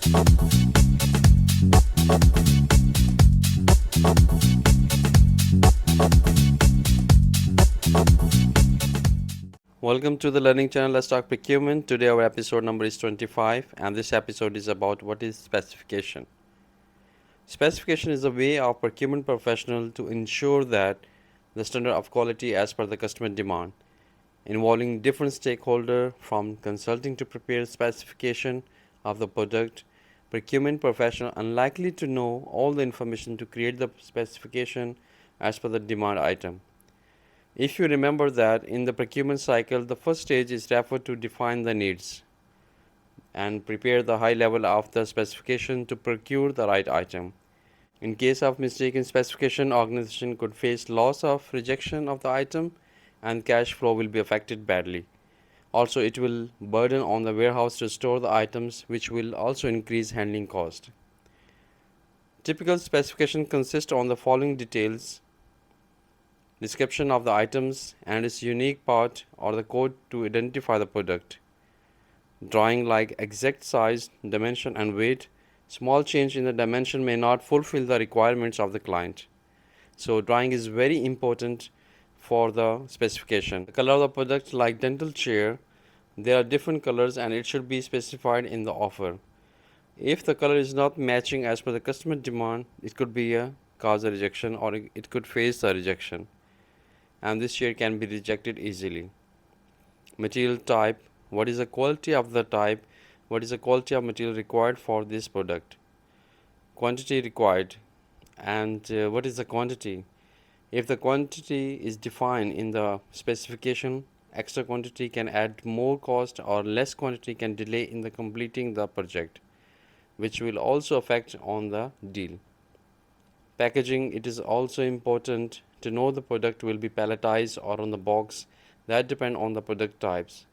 Welcome to the learning channel. Let's talk procurement. Today our episode number is 25 and this episode is about what is specification. Specification is a way of procurement professional to ensure that the standard of quality as per the customer demand, involving different stakeholders from consulting to prepare specification of the product. Procurement professional unlikely to know all the information to create the specification as per the demand item. If you remember that in the procurement cycle, the first stage is referred to define the needs and prepare the high level of the specification to procure the right item. In case of mistaken specification, organization could face loss of rejection of the item and cash flow will be affected badly. Also, it will burden on the warehouse to store the items, which will also increase handling cost. Typical specification consists on the following details: description of the items and its unique part or the code to identify the product, drawing like exact size, dimension and weight. Small change in the dimension may not fulfill the requirements of the client. So drawing is very important for the specification. The color of the product, like dental chair, there are different colors and it should be specified in the offer. If the color is not matching as per the customer demand, it could be a cause a rejection or it could face a rejection, and this share can be rejected easily. Material type, what is the quality of the type, what is the quality of material required for this product. Quantity required, and what is the quantity. If the quantity is defined in the specification, extra quantity can add more cost or less quantity can delay in the completing the project, which will also affect on the deal. Packaging, it is also important to know the product will be palletized or on the box. That depend on the product types.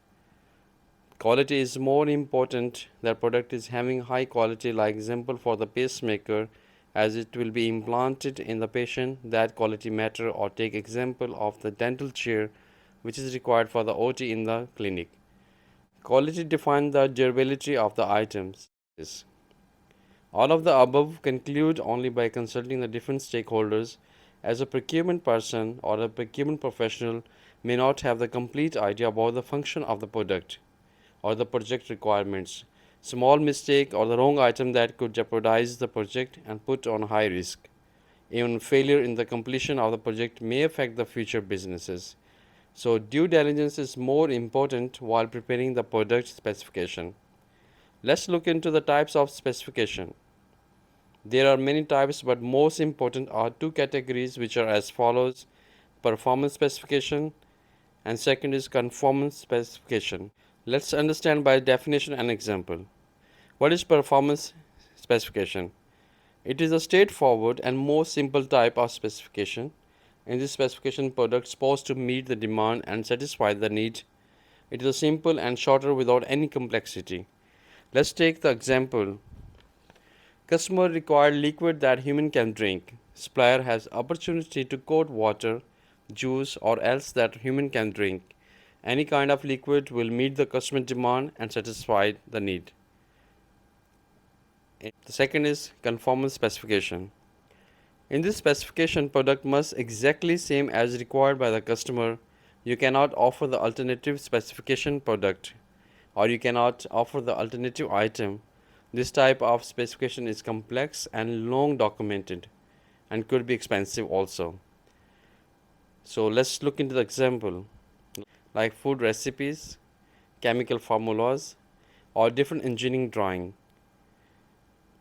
Quality is more important. That product is having high quality, like example for the pacemaker, as it will be implanted in the patient, that quality matter. Or take example of the dental chair, which is required for the OT in the clinic. Quality define the durability of the items. All of the above conclude only by consulting the different stakeholders, as a procurement person or a procurement professional may not have the complete idea about the function of the product or the project requirements. Small mistake or the wrong item that could jeopardize the project and put on high risk. Even failure in the completion of the project may affect the future businesses. So due diligence is more important while preparing the product specification. Let's look into the types of specification. There are many types, but most important are two categories, which are as follows: performance specification and second is conformance specification. Let's understand by definition and example. What is performance specification? It is a straightforward and most simple type of specification. In this specification, product supposed to meet the demand and satisfy the need. It is a simple and shorter without any complexity. Let's take the example. Customer required liquid that human can drink. Supplier has opportunity to quote water, juice or else that human can drink. Any kind of liquid will meet the customer demand and satisfy the need. The second is conformance specification. In this specification, product must exactly same as required by the customer. You cannot offer the alternative specification product or you cannot offer the alternative item. This type of specification is complex and long documented and could be expensive also. So let's look into the example, like food recipes, chemical formulas or different engineering drawing.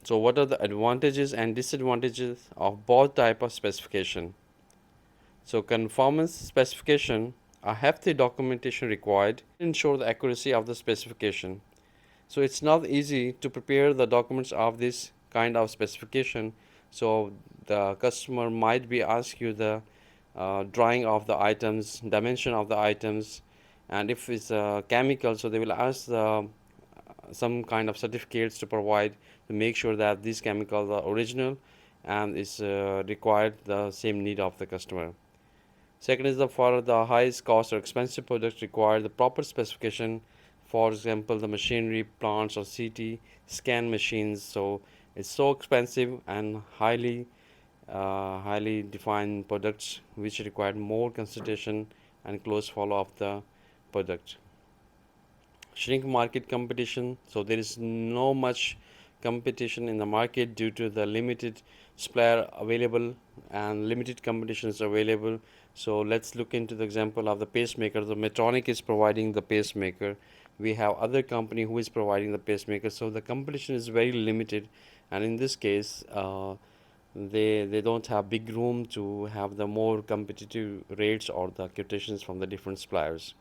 So what are the advantages and disadvantages of both type of specification? So conformance specification, a hefty documentation required to ensure the accuracy of the specification. So it's not easy to prepare the documents of this kind of specification. So the customer might be ask you the drawing of the items, dimension of the items, and if it's chemical, so they will ask some kind of certificates to provide to make sure that these chemicals are original and is required the same need of the customer. Second is for the highest cost or expensive products require the proper specification for example the machinery plants or CT scan machines. So it's so expensive and highly defined products which require more consideration and close follow of the product. Shrink market competition, so there is no much competition in the market due to the limited supplier available and limited competition is available. So let's look into the example of the pacemaker. The Medtronic is providing the pacemaker, we have other company who is providing the pacemaker, so the competition is very limited. And in this case they don't have big room to have the more competitive rates or the quotations from the different suppliers.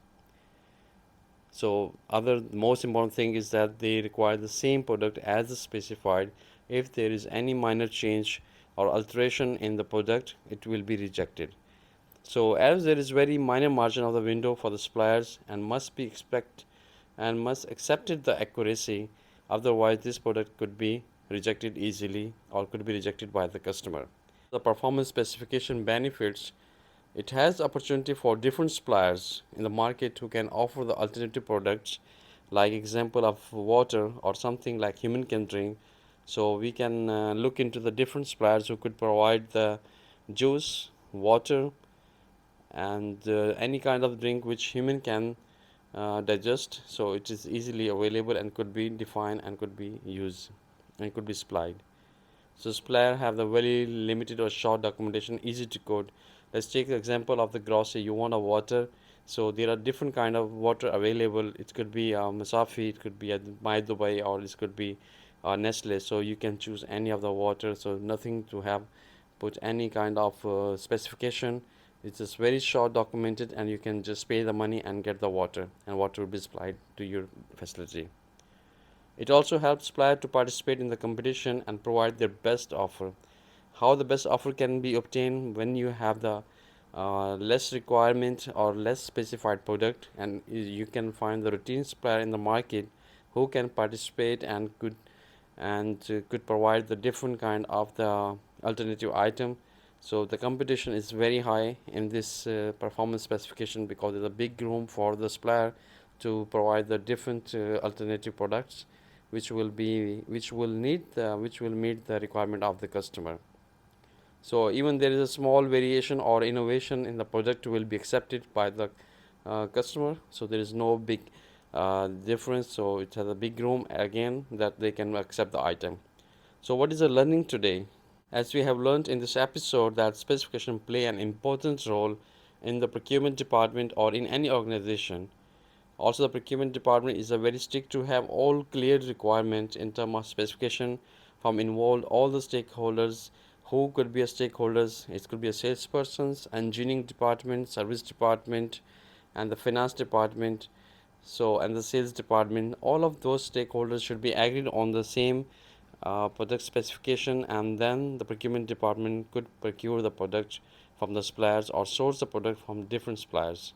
So other most important thing is that they require the same product as specified. If there is any minor change or alteration in the product, it will be rejected. So as there is very minor margin of the window for the suppliers and must be expect and must accepted the accuracy, otherwise this product could be rejected easily or could be rejected by the customer. The performance specification benefits, it has opportunity for different suppliers in the market who can offer the alternative products, like example of water or something like human can drink. So we can look into the different suppliers who could provide the juice, water, and any kind of drink which human can digest. So it is easily available and could be defined and could be used and could be supplied. So supplier have the very limited or short documentation, easy to code. Let's take the example of the grocery. You want a water, so there are different kind of water available. It could be Masafi, it could be My Dubai, or this could be Nestle. So you can choose any of the water. So nothing to have put any kind of specification. It's just very short documented, and you can just pay the money and get the water, and water will be supplied to your facility. It also helps suppliers to participate in the competition and provide their best offer. How the best offer can be obtained when you have the less requirement or less specified product, and you can find the routine supplier in the market who can participate and could provide the different kind of the alternative item. So the competition is very high in this performance specification because there's a big room for the supplier to provide the different alternative products which will meet the requirement of the customer. So even there is a small variation or innovation in the product will be accepted by the customer. So there is no big difference. So it has a big room again that they can accept the item. So what is the learning today? As we have learned in this episode that specification play an important role in the procurement department or in any organization. Also, the procurement department is a very strict to have all clear requirements in terms of specification from involved all the stakeholders. Who could be a stakeholders? It could be a salespersons, engineering department, service department, and the finance department. So, and the sales department. All of those stakeholders should be agreed on the same product specification, and then the procurement department could procure the product from the suppliers or source the product from different suppliers.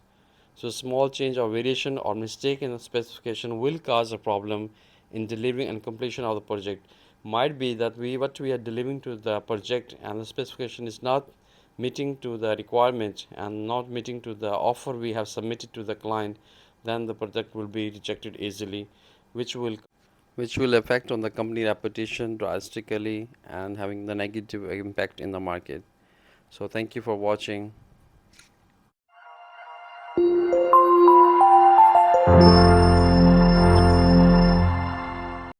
So small change or variation or mistake in the specification will cause a problem in delivering and completion of the project. Might be that what we are delivering to the project and the specification is not meeting to the requirement and not meeting to the offer we have submitted to the client, then the project will be rejected easily, which will affect on the company reputation drastically and having the negative impact in the market. So thank you for watching.